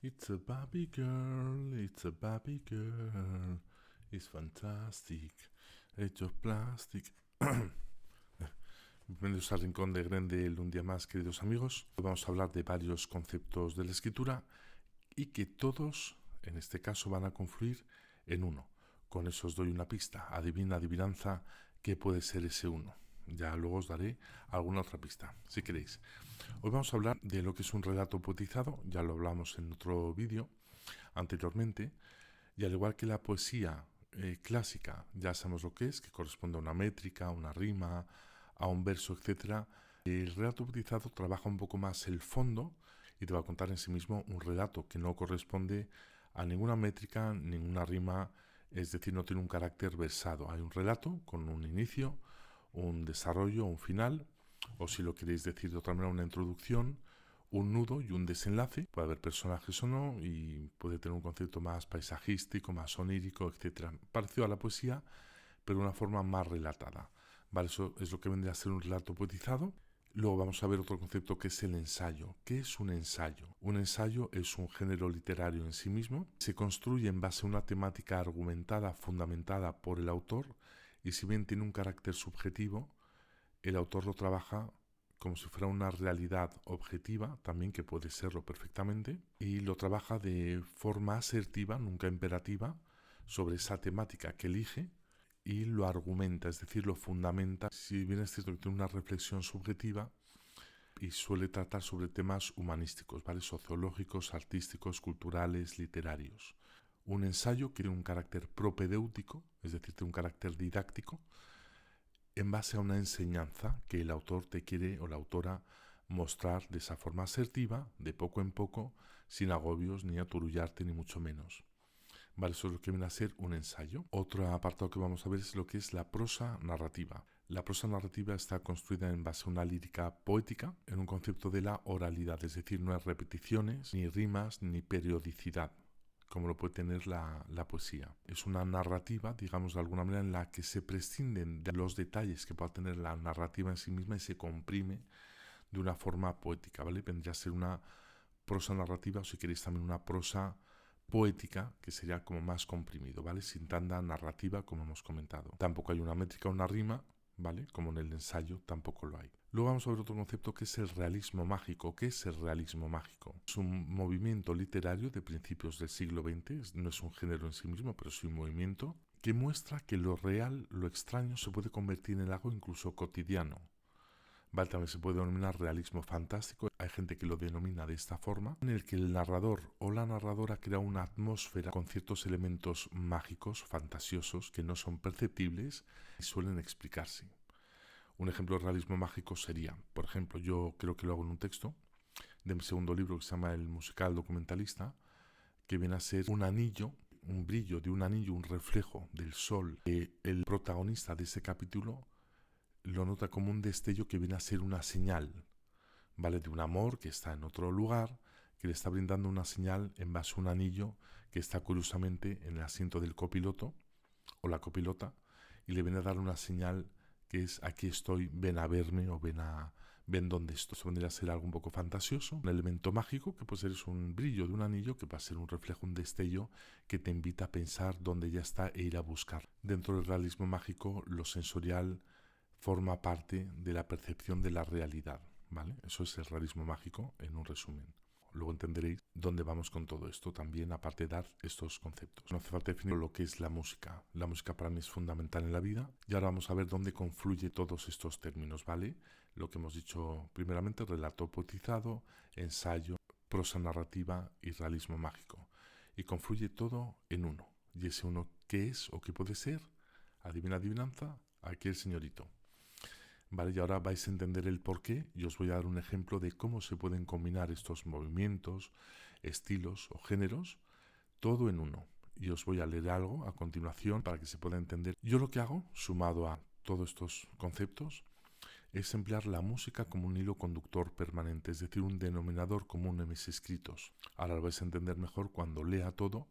It's a Barbie girl, it's a Barbie girl, it's fantastic, hecho of plastic. Bienvenidos al Rincón de Grendel un día más, queridos amigos. Hoy vamos a hablar de varios conceptos de la escritura y que todos, en este caso, van a confluir en uno. Con eso os doy una pista. Adivinanza, ¿qué puede ser ese uno? Ya luego os daré alguna otra pista, si queréis. Hoy vamos a hablar de lo que es un relato poetizado, ya lo hablamos en otro vídeo anteriormente, y al igual que la poesía clásica, ya sabemos lo que es, que corresponde a una métrica, a una rima, a un verso, etc. El relato poetizado trabaja un poco más el fondo y te va a contar en sí mismo un relato que no corresponde a ninguna métrica, ninguna rima, es decir, no tiene un carácter versado. Hay un relato con un inicio, un desarrollo, un final, o si lo queréis decir de otra manera, una introducción, un nudo y un desenlace. Puede haber personajes o no y puede tener un concepto más paisajístico, más onírico, etc. Parecido a la poesía, pero de una forma más relatada. Vale, eso es lo que vendría a ser un relato poetizado. Luego vamos a ver otro concepto que es el ensayo. ¿Qué es un ensayo? Un ensayo es un género literario en sí mismo. Se construye en base a una temática argumentada, fundamentada por el autor, y si bien tiene un carácter subjetivo, el autor lo trabaja como si fuera una realidad objetiva, también que puede serlo perfectamente, y lo trabaja de forma asertiva, nunca imperativa, sobre esa temática que elige y lo argumenta, es decir, lo fundamenta. Si bien es cierto que tiene una reflexión subjetiva y suele tratar sobre temas humanísticos, ¿vale? Sociológicos, artísticos, culturales, literarios. Un ensayo que tiene un carácter propedéutico, es decir, tiene un carácter didáctico, en base a una enseñanza que el autor te quiere o la autora mostrar de esa forma asertiva, de poco en poco, sin agobios ni aturullarte ni mucho menos. Vale, eso es lo que viene a ser un ensayo. Otro apartado que vamos a ver es lo que es la prosa narrativa. La prosa narrativa está construida en base a una lírica poética, en un concepto de la oralidad, es decir, no hay repeticiones, ni rimas, ni periodicidad, como lo puede tener la poesía. Es una narrativa, digamos de alguna manera, en la que se prescinden de los detalles que pueda tener la narrativa en sí misma y se comprime de una forma poética, ¿vale? Vendría a ser una prosa narrativa, o si queréis también una prosa poética, que sería como más comprimido, ¿vale? Sin tanta narrativa, como hemos comentado. Tampoco hay una métrica o una rima, ¿vale? Como en el ensayo tampoco lo hay. Luego vamos a ver otro concepto que es el realismo mágico. ¿Qué es el realismo mágico? Es un movimiento literario de principios del siglo XX, no es un género en sí mismo, pero sí un movimiento que muestra que lo real, lo extraño, se puede convertir en algo incluso cotidiano. Vale, también se puede denominar realismo fantástico. Hay gente que lo denomina de esta forma, en el que el narrador o la narradora crea una atmósfera con ciertos elementos mágicos, fantasiosos, que no son perceptibles y suelen explicarse. Un ejemplo de realismo mágico sería, por ejemplo, yo creo que lo hago en un texto de mi segundo libro que se llama El musical documentalista, que viene a ser un anillo, un brillo de un anillo, un reflejo del sol, que el protagonista de ese capítulo lo nota como un destello que viene a ser una señal, ¿vale? De un amor que está en otro lugar, que le está brindando una señal en base a un anillo que está curiosamente en el asiento del copiloto o la copilota y le viene a dar una señal que es aquí estoy, ven a verme o ven donde estoy. Eso vendría a ser algo un poco fantasioso, un elemento mágico que puede ser un brillo de un anillo que va a ser un reflejo, un destello que te invita a pensar dónde ya está e ir a buscar. Dentro del realismo mágico, lo sensorial forma parte de la percepción de la realidad, ¿vale? Eso es el realismo mágico en un resumen. Luego entenderéis dónde vamos con todo esto también, aparte de dar estos conceptos. No hace falta definir lo que es la música. La música para mí es fundamental en la vida y ahora vamos a ver dónde confluye todos estos términos, ¿vale? Lo que hemos dicho primeramente, relato poetizado, ensayo, prosa narrativa y realismo mágico. Y confluye todo en uno. ¿Y ese uno qué es o qué puede ser? Adivina, adivinanza, aquí el señorito. Vale, y ahora vais a entender el porqué y os voy a dar un ejemplo de cómo se pueden combinar estos movimientos, estilos o géneros, todo en uno. Y os voy a leer algo a continuación para que se pueda entender. Yo lo que hago, sumado a todos estos conceptos, es emplear la música como un hilo conductor permanente, es decir, un denominador común en mis escritos. Ahora lo vais a entender mejor cuando lea todo.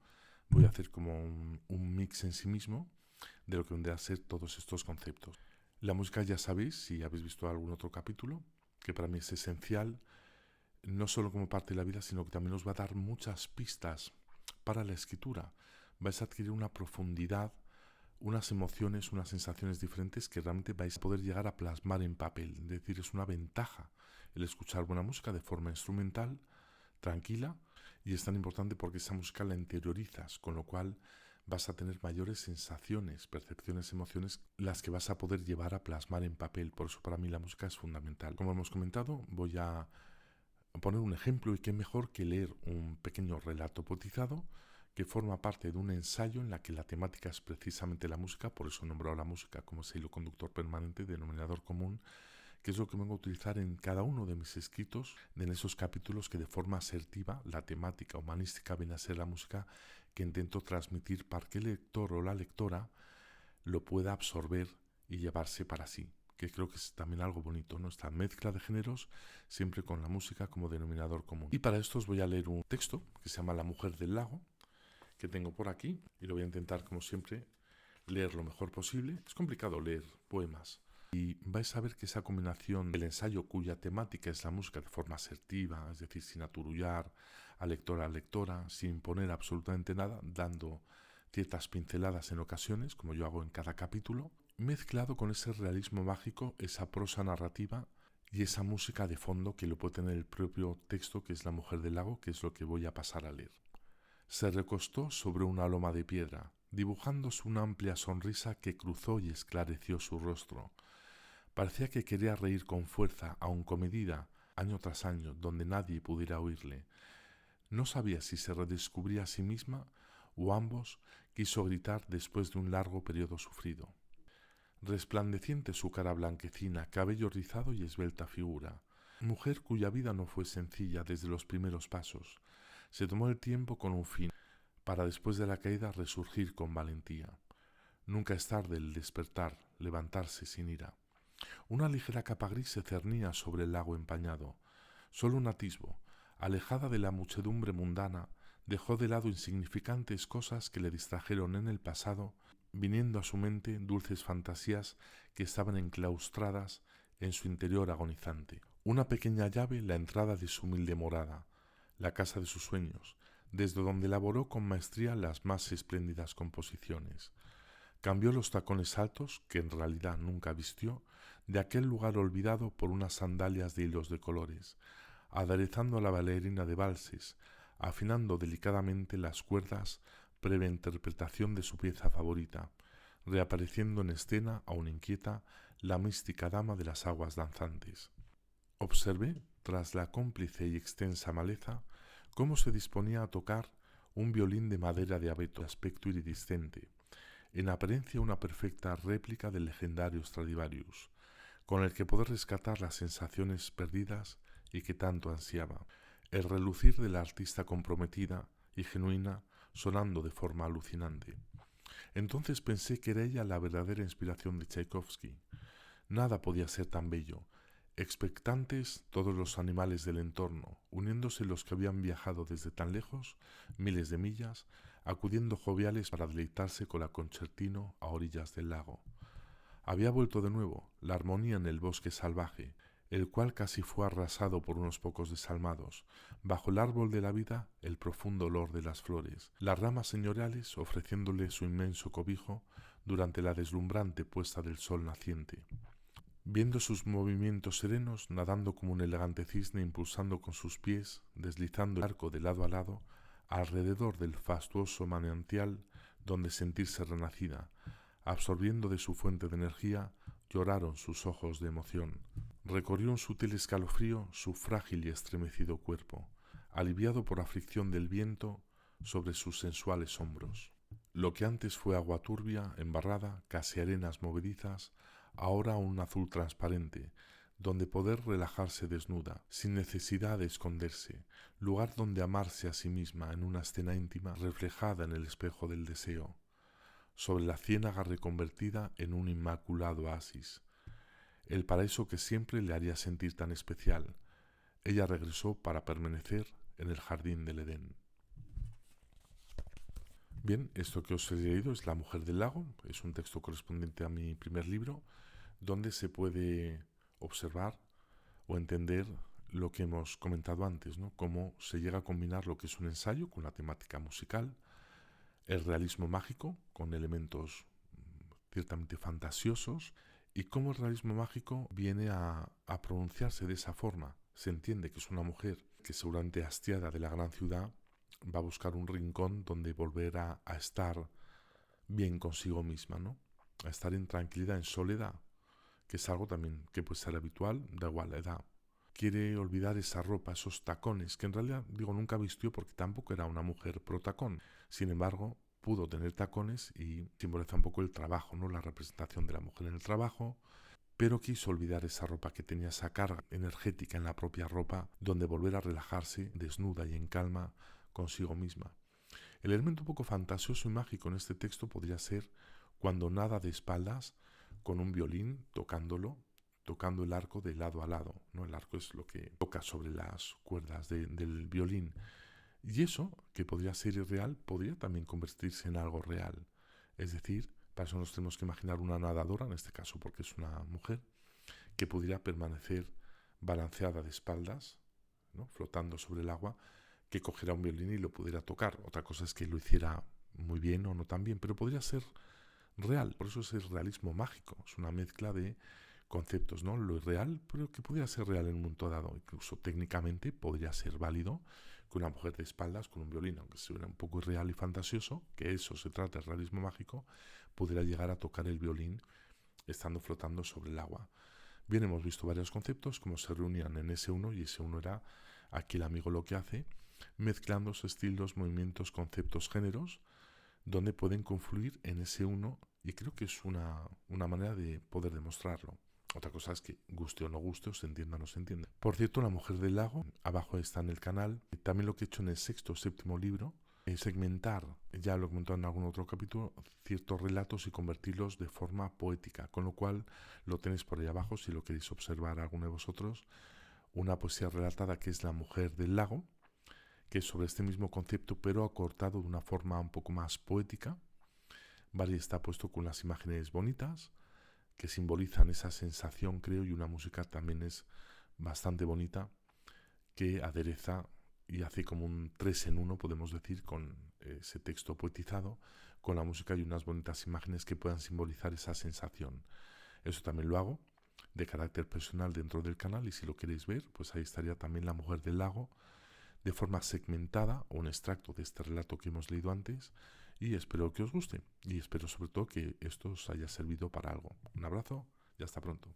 Voy a hacer como un mix en sí mismo de lo que vendrá a ser todos estos conceptos. La música, ya sabéis, si habéis visto algún otro capítulo, que para mí es esencial. no solo como parte de la vida, sino que también os va a dar muchas pistas para la escritura. Vais a adquirir una profundidad, unas emociones, unas sensaciones diferentes que realmente vais a poder llegar a plasmar en papel. Es decir, es una ventaja el escuchar buena música de forma instrumental, tranquila, y es tan importante porque esa música la interiorizas, con lo cual vas a tener mayores sensaciones, percepciones, emociones, las que vas a poder llevar a plasmar en papel. Por eso para mí la música es fundamental. Como hemos comentado, voy a poner un ejemplo, y qué mejor que leer un pequeño relato potizado que forma parte de un ensayo en la que la temática es precisamente la música. Por eso he nombrado la música como ese hilo conductor permanente, denominador común, que es lo que vengo a utilizar en cada uno de mis escritos, en esos capítulos que de forma asertiva la temática humanística viene a ser la música que intento transmitir para que el lector o la lectora lo pueda absorber y llevarse para sí, que creo que es también algo bonito, ¿no? Esta mezcla de géneros, siempre con la música como denominador común. Y para esto os voy a leer un texto que se llama La mujer del lago, que tengo por aquí, y lo voy a intentar, como siempre, leer lo mejor posible. Es complicado leer poemas, y vais a ver que esa combinación del ensayo, cuya temática es la música de forma asertiva, es decir, sin aturullar a lectora, sin poner absolutamente nada, dando ciertas pinceladas en ocasiones, como yo hago en cada capítulo, mezclado con ese realismo mágico, esa prosa narrativa y esa música de fondo que lo puede tener el propio texto, que es La mujer del lago, que es lo que voy a pasar a leer. Se recostó sobre una loma de piedra, dibujándose una amplia sonrisa que cruzó y esclareció su rostro. Parecía que quería reír con fuerza, aun comedida, año tras año, donde nadie pudiera oírle. No sabía si se redescubría a sí misma o ambos quiso gritar después de un largo periodo sufrido. Resplandeciente su cara blanquecina, cabello rizado y esbelta figura. Mujer cuya vida no fue sencilla desde los primeros pasos. Se tomó el tiempo con un fin, para después de la caída resurgir con valentía. Nunca es tarde el despertar, levantarse sin ira. Una ligera capa gris se cernía sobre el lago empañado. Solo un atisbo, alejada de la muchedumbre mundana, dejó de lado insignificantes cosas que le distrajeron en el pasado, viniendo a su mente dulces fantasías que estaban enclaustradas en su interior agonizante. Una pequeña llave, la entrada de su humilde morada, la casa de sus sueños, desde donde elaboró con maestría las más espléndidas composiciones. Cambió los tacones altos, que en realidad nunca vistió, de aquel lugar olvidado por unas sandalias de hilos de colores, aderezando la bailarina de valses, afinando delicadamente las cuerdas previa interpretación de su pieza favorita, reapareciendo en escena, aún inquieta, la mística dama de las aguas danzantes. Observé, tras la cómplice y extensa maleza, cómo se disponía a tocar un violín de madera de abeto de aspecto iridiscente, en apariencia una perfecta réplica del legendario Stradivarius, con el que poder rescatar las sensaciones perdidas y que tanto ansiaba, el relucir de la artista comprometida y genuina sonando de forma alucinante. Entonces pensé que era ella la verdadera inspiración de Tchaikovsky. Nada podía ser tan bello. Expectantes todos los animales del entorno, uniéndose los que habían viajado desde tan lejos, miles de millas, acudiendo joviales para deleitarse con la concertino a orillas del lago. Había vuelto de nuevo la armonía en el bosque salvaje, el cual casi fue arrasado por unos pocos desalmados, bajo el árbol de la vida el profundo olor de las flores, las ramas señoriales ofreciéndole su inmenso cobijo durante la deslumbrante puesta del sol naciente. Viendo sus movimientos serenos, nadando como un elegante cisne, impulsando con sus pies, deslizando el arco de lado a lado, alrededor del fastuoso manantial donde sentirse renacida, absorbiendo de su fuente de energía, lloraron sus ojos de emoción. Recorrió un sutil escalofrío su frágil y estremecido cuerpo, aliviado por la fricción del viento sobre sus sensuales hombros. Lo que antes fue agua turbia, embarrada, casi arenas movedizas, ahora un azul transparente, donde poder relajarse desnuda, sin necesidad de esconderse, lugar donde amarse a sí misma en una escena íntima reflejada en el espejo del deseo, sobre la ciénaga reconvertida en un inmaculado oasis, el paraíso que siempre le haría sentir tan especial. Ella regresó para permanecer en el jardín del Edén. Bien, esto que os he leído es La mujer del lago, es un texto correspondiente a mi primer libro, donde se puede observar o entender lo que hemos comentado antes, ¿no? Cómo se llega a combinar lo que es un ensayo con la temática musical, el realismo mágico con elementos ciertamente fantasiosos, y cómo el realismo mágico viene a pronunciarse de esa forma. Se entiende que es una mujer que, seguramente hastiada de la gran ciudad, va a buscar un rincón donde volver a estar bien consigo misma, ¿no? A estar en tranquilidad, en soledad, que es algo también que puede ser habitual, da igual la edad. Quiere olvidar esa ropa, esos tacones, que en realidad, digo, nunca vistió porque tampoco era una mujer pro tacón. Sin embargo, pudo tener tacones y simboliza un poco el trabajo, ¿no? La representación de la mujer en el trabajo, pero quiso olvidar esa ropa que tenía, esa carga energética en la propia ropa, donde volver a relajarse desnuda y en calma consigo misma. El elemento un poco fantasioso y mágico en este texto podría ser cuando nada de espaldas con un violín tocando el arco de lado a lado, ¿no? El arco es lo que toca sobre las cuerdas del violín. Y eso, que podría ser irreal, podría también convertirse en algo real. Es decir, para eso nos tenemos que imaginar una nadadora, en este caso porque es una mujer, que pudiera permanecer balanceada de espaldas, ¿no? Flotando sobre el agua, que cogiera un violín y lo pudiera tocar. Otra cosa es que lo hiciera muy bien o no tan bien, pero podría ser real. Por eso es el realismo mágico. Es una mezcla de conceptos, ¿no? Lo irreal, pero que pudiera ser real en un momento dado. Incluso técnicamente podría ser válido que una mujer de espaldas con un violín, aunque se un poco irreal y fantasioso, que eso se trata del realismo mágico, pudiera llegar a tocar el violín estando flotando sobre el agua. Bien, hemos visto varios conceptos, cómo se reunían en S1, y S1 era aquí el amigo lo que hace, mezclando sus estilos, movimientos, conceptos, géneros, donde pueden confluir en S1, y creo que es una manera de poder demostrarlo. Otra cosa es que guste o no guste, o se entienda o no se entienda. Por cierto, La Mujer del Lago, abajo está en el canal. También lo que he hecho en el sexto o séptimo libro es segmentar, ya lo he comentado en algún otro capítulo, ciertos relatos y convertirlos de forma poética, con lo cual lo tenéis por ahí abajo si lo queréis observar alguno de vosotros. Una poesía relatada que es La Mujer del Lago, que es sobre este mismo concepto pero acortado de una forma un poco más poética. Vale, está puesto con las imágenes bonitas que simbolizan esa sensación, creo, y una música también es bastante bonita que adereza y hace como un 3 en 1, podemos decir, con ese texto poetizado, con la música y unas bonitas imágenes que puedan simbolizar esa sensación. Eso también lo hago de carácter personal dentro del canal, y si lo queréis ver, pues ahí estaría también La Mujer del Lago, de forma segmentada, o un extracto de este relato que hemos leído antes, y espero que os guste, y espero sobre todo que esto os haya servido para algo. Un abrazo y hasta pronto.